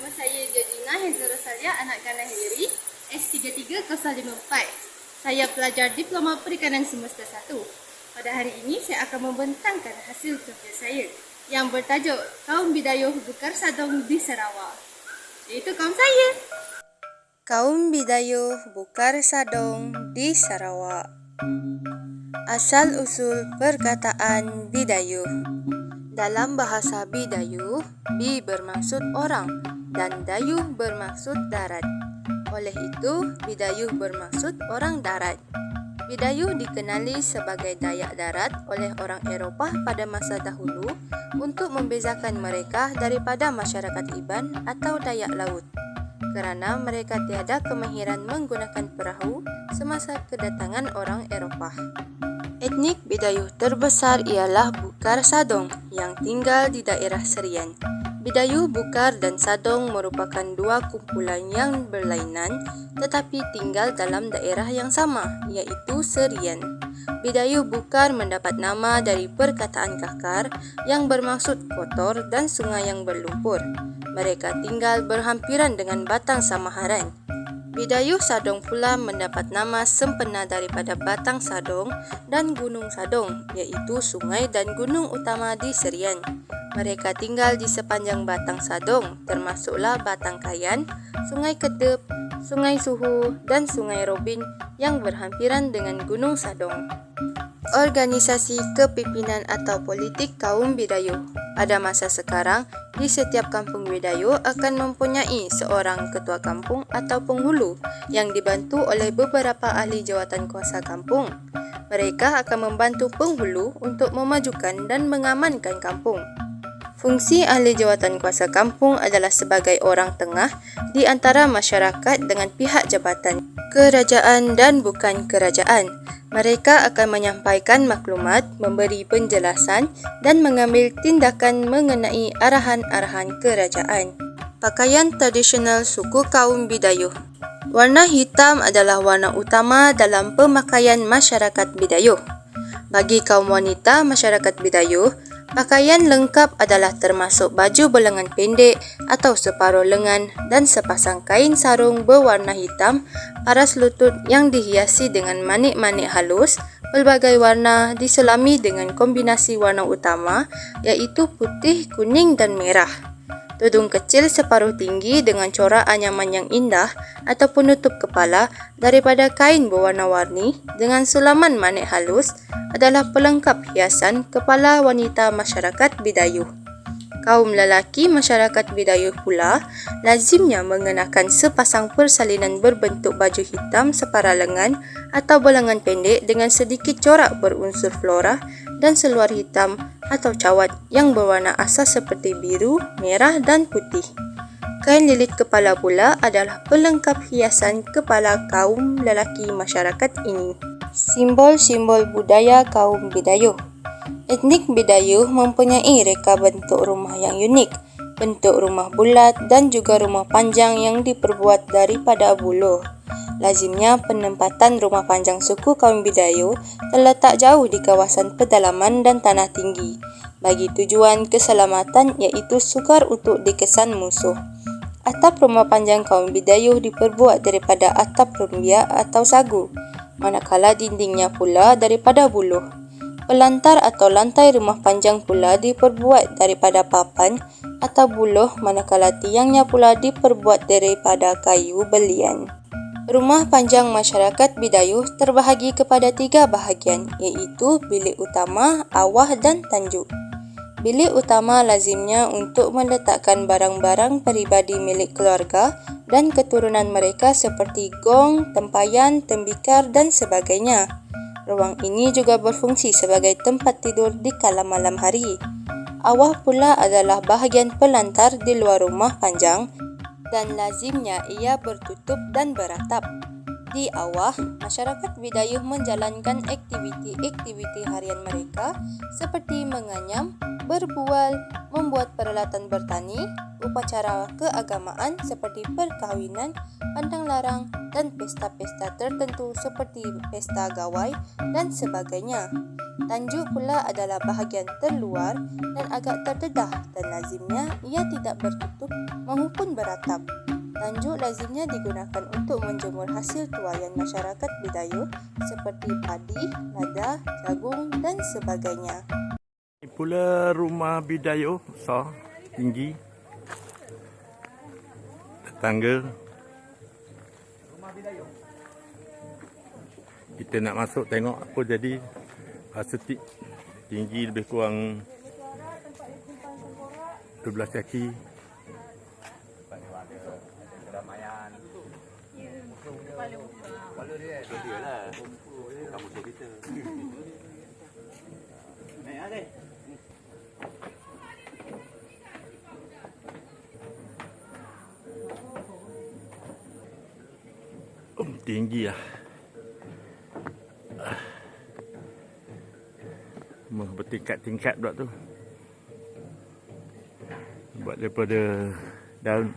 Nama saya Georgina Hezura Rosalia, anak Gana Hillary, S3304. Saya pelajar Diploma Perikanan Semester 1. Pada hari ini saya akan membentangkan hasil kerja saya yang bertajuk Kaum Bidayuh Bukar Sadong di Sarawak. Iaitu kaum saya. Kaum Bidayuh Bukar Sadong di Sarawak. Asal-usul perkataan Bidayuh. Dalam bahasa Bidayuh, Bi bermaksud orang dan Dayuh bermaksud darat. Oleh itu, Bidayuh bermaksud orang darat. Bidayuh dikenali sebagai Dayak darat oleh orang Eropah pada masa dahulu untuk membezakan mereka daripada masyarakat Iban atau Dayak laut, kerana mereka tiada kemahiran menggunakan perahu semasa kedatangan orang Eropah. Etnik Bidayuh terbesar ialah Bukar Sadong yang tinggal di daerah Serian. Bidayuh Bukar dan Sadong merupakan dua kumpulan yang berlainan tetapi tinggal dalam daerah yang sama, iaitu Serian. Bidayuh Bukar mendapat nama dari perkataan Kakar yang bermaksud kotor dan sungai yang berlumpur. Mereka tinggal berhampiran dengan batang samaharan. Bidayuh Sadong pula mendapat nama sempena daripada Batang Sadong dan Gunung Sadong, iaitu sungai dan gunung utama di Serian. Mereka tinggal di sepanjang Batang Sadong, termasuklah Batang Kayan, Sungai Kedep, Sungai Suhu dan Sungai Robin yang berhampiran dengan Gunung Sadong. Organisasi kepimpinan atau politik kaum Bidayuh. Pada masa sekarang, di setiap kampung Bidayuh akan mempunyai seorang ketua kampung atau penghulu yang dibantu oleh beberapa ahli jawatan kuasa kampung. Mereka akan membantu penghulu untuk memajukan dan mengamankan kampung. Fungsi ahli jawatan kuasa kampung adalah sebagai orang tengah di antara masyarakat dengan pihak jabatan, kerajaan dan bukan kerajaan. Mereka akan menyampaikan maklumat, memberi penjelasan dan mengambil tindakan mengenai arahan-arahan kerajaan. Pakaian tradisional suku kaum Bidayuh. Warna hitam adalah warna utama dalam pemakaian masyarakat Bidayuh. Bagi kaum wanita masyarakat Bidayuh, pakaian lengkap adalah termasuk baju berlengan pendek atau separuh lengan dan sepasang kain sarung berwarna hitam paras lutut yang dihiasi dengan manik-manik halus pelbagai warna diselami dengan kombinasi warna utama iaitu putih, kuning dan merah. Tudung kecil separuh tinggi dengan corak anyaman yang indah atau penutup kepala daripada kain berwarna-warni dengan sulaman manik halus adalah pelengkap hiasan kepala wanita masyarakat Bidayuh. Kaum lelaki masyarakat Bidayuh pula lazimnya mengenakan sepasang persalinan berbentuk baju hitam separa lengan atau berlengan pendek dengan sedikit corak berunsur flora dan seluar hitam atau cawat yang berwarna asas seperti biru, merah dan putih. Kain lilit kepala pula adalah pelengkap hiasan kepala kaum lelaki masyarakat ini. Simbol-simbol budaya kaum Bidayuh. Etnik Bidayuh mempunyai reka bentuk rumah yang unik, bentuk rumah bulat dan juga rumah panjang yang diperbuat daripada buluh. Lazimnya penempatan rumah panjang suku kaum Bidayuh terletak jauh di kawasan pedalaman dan tanah tinggi, bagi tujuan keselamatan iaitu sukar untuk dikesan musuh. Atap rumah panjang kaum Bidayuh diperbuat daripada atap rumbia atau sagu, manakala dindingnya pula daripada buluh. Pelantar atau lantai rumah panjang pula diperbuat daripada papan atau buluh, manakala tiangnya pula diperbuat daripada kayu belian. Rumah panjang masyarakat Bidayuh terbahagi kepada 3 bahagian, iaitu bilik utama, awah dan tanjuk. Bilik utama lazimnya untuk meletakkan barang-barang peribadi milik keluarga dan keturunan mereka seperti gong, tempayan, tembikar dan sebagainya. Ruang ini juga berfungsi sebagai tempat tidur di kala malam hari. Awah pula adalah bahagian pelantar di luar rumah panjang dan lazimnya ia bertutup dan beratap. Di awah, masyarakat Bidayuh menjalankan aktiviti-aktiviti harian mereka seperti menganyam, berbual, membuat peralatan bertani, upacara keagamaan seperti perkahwinan, pandang larang, dan pesta-pesta tertentu seperti pesta gawai dan sebagainya. Tanjuk pula adalah bahagian terluar dan agak terdedah dan lazimnya ia tidak bertutup maupun beratap. Tanjuk lazimnya digunakan untuk menjemur hasil tuaian masyarakat Bidayuh seperti padi, lada, jagung dan sebagainya. Ini pula rumah Bidayuh besar, tinggi. Tangga. Kita nak masuk tengok apa jadi. Setik tinggi lebih kurang 12 kaki. Tinggi lah. Bertingkat-tingkat buat tu. Buat daripada daun.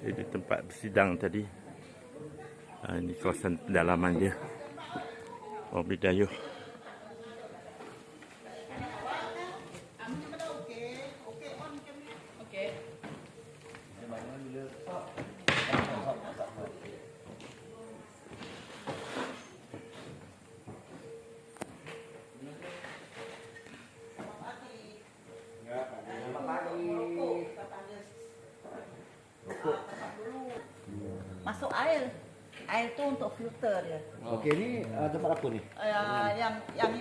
Jadi tempat bersidang tadi. Ini kawasan pedalaman dia. Bidayuh. Masuk air itu untuk filter ya. Okey, ni tempat apa ni? Yang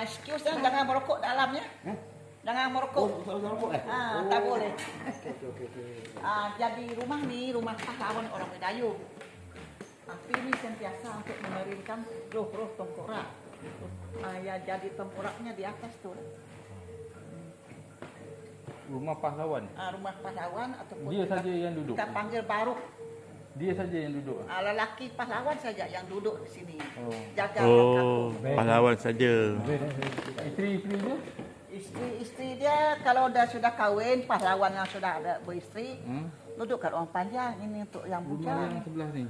excuse jangan merokok dalamnya. Jangan merokok. Merokok Tak boleh. Okey. Jadi rumah ni rumah pahlawan orang Bidayuh. Tapi ini sentiasa untuk mengeringkan roh-roh tengkorak. Ya jadi tengkoraknya di atas tu. Rumah pahlawan. Rumah pahlawan ataupun Dia saja yang duduk. Kita panggil baruk. Dia saja yang duduk. Lelaki pahlawan saja yang duduk di sini. Jaga Oh, kampung. pahlawan saja. Isteri-isteri dia? Isteri dia kalau sudah kahwin, pahlawan yang sudah ada beristeri, duduk kat ruang panjang. Ini untuk yang Rumah bujang. yang sebelah ni.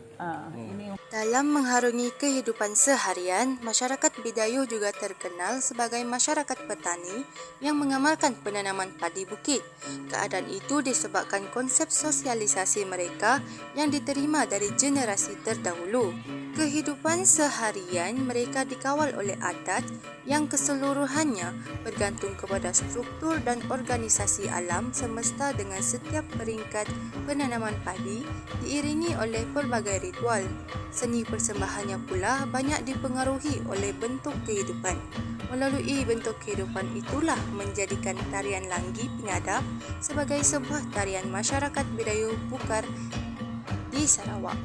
Ini Dalam mengharungi kehidupan seharian, masyarakat Bidayuh juga terkenal sebagai masyarakat petani yang mengamalkan penanaman padi bukit. Keadaan itu disebabkan konsep sosialisasi mereka yang diterima dari generasi terdahulu. Kehidupan seharian mereka dikawal oleh adat yang keseluruhannya bergantung kepada struktur dan organisasi alam semesta dengan setiap peringkat penanaman padi diiringi oleh pelbagai ritual. Seni persembahannya pula banyak dipengaruhi oleh bentuk kehidupan. Melalui bentuk kehidupan itulah menjadikan tarian Langgi Pingadap sebagai sebuah tarian masyarakat Bidayuh Bukar di Sarawak.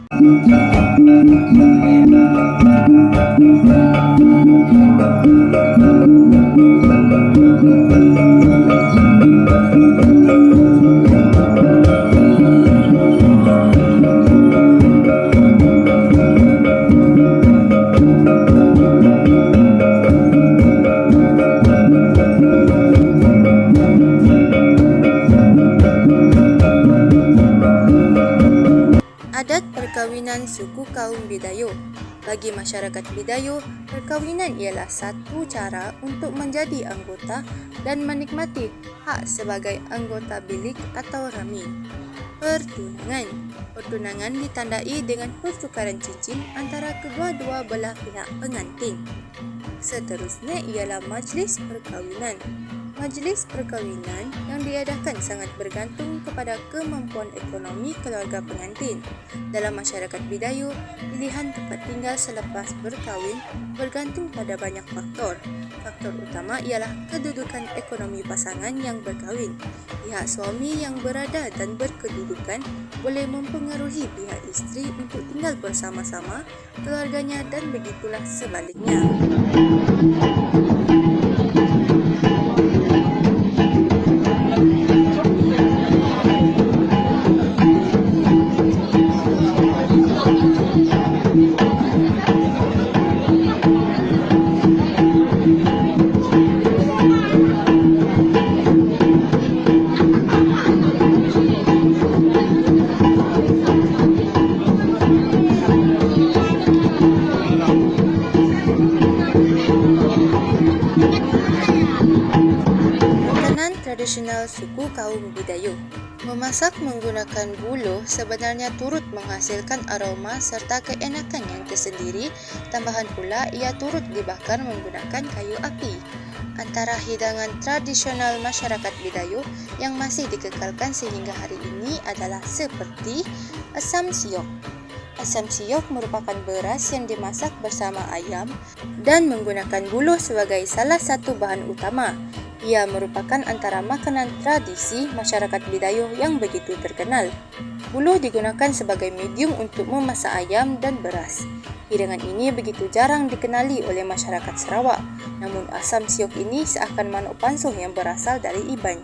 Adat perkawinan suku kaum Bidayuh. Bagi masyarakat Bidayuh, perkawinan ialah satu cara untuk menjadi anggota dan menikmati hak sebagai anggota bilik atau rami. Pertunangan ditandai dengan pertukaran cincin antara kedua-dua belah pihak pengantin. Seterusnya ialah majlis perkawinan. Majlis perkawinan yang diadakan sangat bergantung kepada kemampuan ekonomi keluarga pengantin. Dalam masyarakat Bidayuh, pilihan tempat tinggal selepas berkahwin bergantung pada banyak faktor. Faktor utama ialah kedudukan ekonomi pasangan yang berkahwin. Pihak suami yang berada dan berkedudukan boleh mempengaruhi pihak isteri untuk tinggal bersama-sama keluarganya dan begitulah sebaliknya. kaum Bidayuh. Memasak menggunakan buluh sebenarnya turut menghasilkan aroma serta keenakan yang tersendiri, tambahan pula ia turut dibakar menggunakan kayu api. Antara hidangan tradisional masyarakat Bidayuh yang masih dikekalkan sehingga hari ini adalah seperti asam siok. Asam siok merupakan beras yang dimasak bersama ayam dan menggunakan buluh sebagai salah satu bahan utama. Ia merupakan antara makanan tradisi masyarakat Bidayuh yang begitu terkenal. Buluh digunakan sebagai medium untuk memasak ayam dan beras. Hidangan ini begitu jarang dikenali oleh masyarakat Sarawak. Namun asam siok ini seakan manuk pansuh yang berasal dari Iban.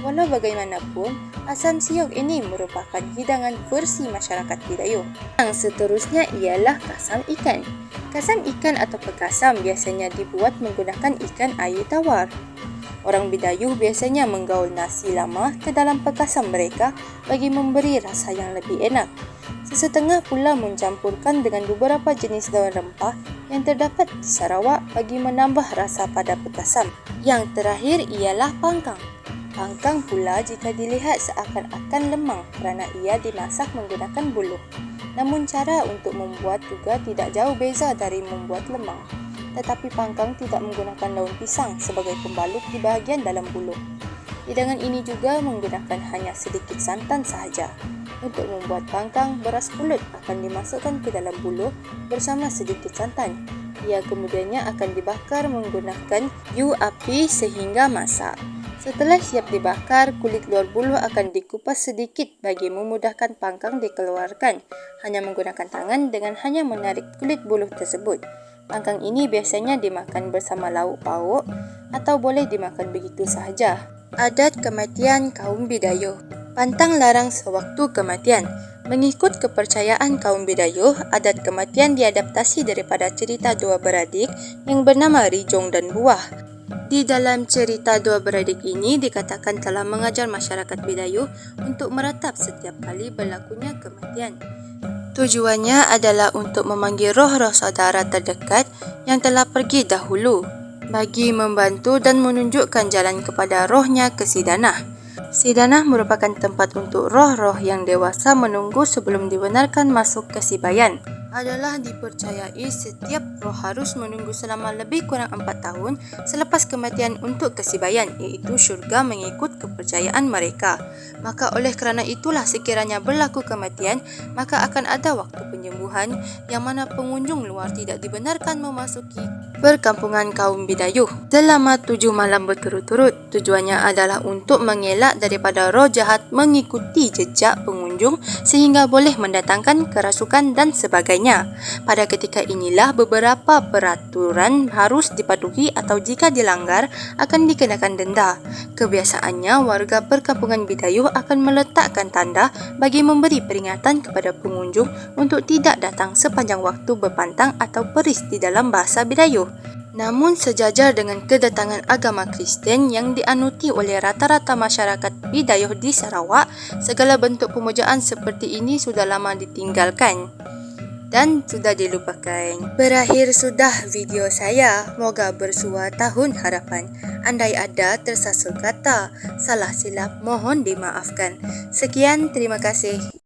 Walau bagaimanapun, asam siok ini merupakan hidangan versi masyarakat Bidayuh. Yang seterusnya ialah kasam ikan. Kasam ikan atau pekasam biasanya dibuat menggunakan ikan air tawar. Orang Bidayuh biasanya menggaul nasi lama ke dalam pekasam mereka bagi memberi rasa yang lebih enak. Sesetengah pula mencampurkan dengan beberapa jenis daun rempah yang terdapat di Sarawak bagi menambah rasa pada pekasam. Yang terakhir ialah pangkang. Pangkang pula jika dilihat seakan-akan lemang kerana ia dimasak menggunakan buluh. Namun cara untuk membuat juga tidak jauh beza dari membuat lemang. Tetapi pangkang tidak menggunakan daun pisang sebagai pembalut di bahagian dalam buluh. Hidangan ini juga menggunakan hanya sedikit santan sahaja. Untuk membuat pangkang, beras pulut akan dimasukkan ke dalam buluh bersama sedikit santan. Ia kemudiannya akan dibakar menggunakan kayu api sehingga masak. Setelah siap dibakar, kulit luar buluh akan dikupas sedikit bagi memudahkan pangkang dikeluarkan. Hanya menggunakan tangan dengan hanya menarik kulit buluh tersebut. Pangkang ini biasanya dimakan bersama lauk pauk atau boleh dimakan begitu sahaja. Adat kematian kaum Bidayuh. Pantang larang sewaktu kematian. Mengikut kepercayaan kaum Bidayuh, adat kematian diadaptasi daripada cerita dua beradik yang bernama Rijong dan Buah. Di dalam cerita dua beradik ini dikatakan telah mengajar masyarakat Bidayuh untuk meratap setiap kali berlakunya kematian. Tujuannya adalah untuk memanggil roh-roh saudara terdekat yang telah pergi dahulu bagi membantu dan menunjukkan jalan kepada rohnya ke Sidanah. Sidanah merupakan tempat untuk roh-roh yang dewasa menunggu sebelum dibenarkan masuk ke Sibayan. Adalah dipercayai setiap roh harus menunggu selama lebih kurang 4 tahun selepas kematian untuk ke Sibayan, iaitu syurga mengikut kepercayaan mereka. Maka oleh kerana itulah sekiranya berlaku kematian, maka akan ada waktu penyembuhan yang mana pengunjung luar tidak dibenarkan memasuki perkampungan kaum Bidayuh selama 7 malam berturut-turut. Tujuannya adalah untuk mengelak daripada roh jahat mengikuti jejak pengunjung sehingga boleh mendatangkan kerasukan dan sebagainya. Pada ketika inilah beberapa peraturan harus dipatuhi atau jika dilanggar akan dikenakan denda. Kebiasaannya warga perkampungan Bidayuh akan meletakkan tanda bagi memberi peringatan kepada pengunjung untuk tidak datang sepanjang waktu berpantang atau peris di dalam bahasa Bidayuh. Namun sejajar dengan kedatangan agama Kristen yang dianuti oleh rata-rata masyarakat Bidayuh di Sarawak, segala bentuk pemujaan seperti ini sudah lama ditinggalkan dan sudah dilupakan. Berakhir sudah video saya. Moga bersua tahun harapan. Andai ada tersasul kata, salah silap mohon dimaafkan. Sekian, terima kasih.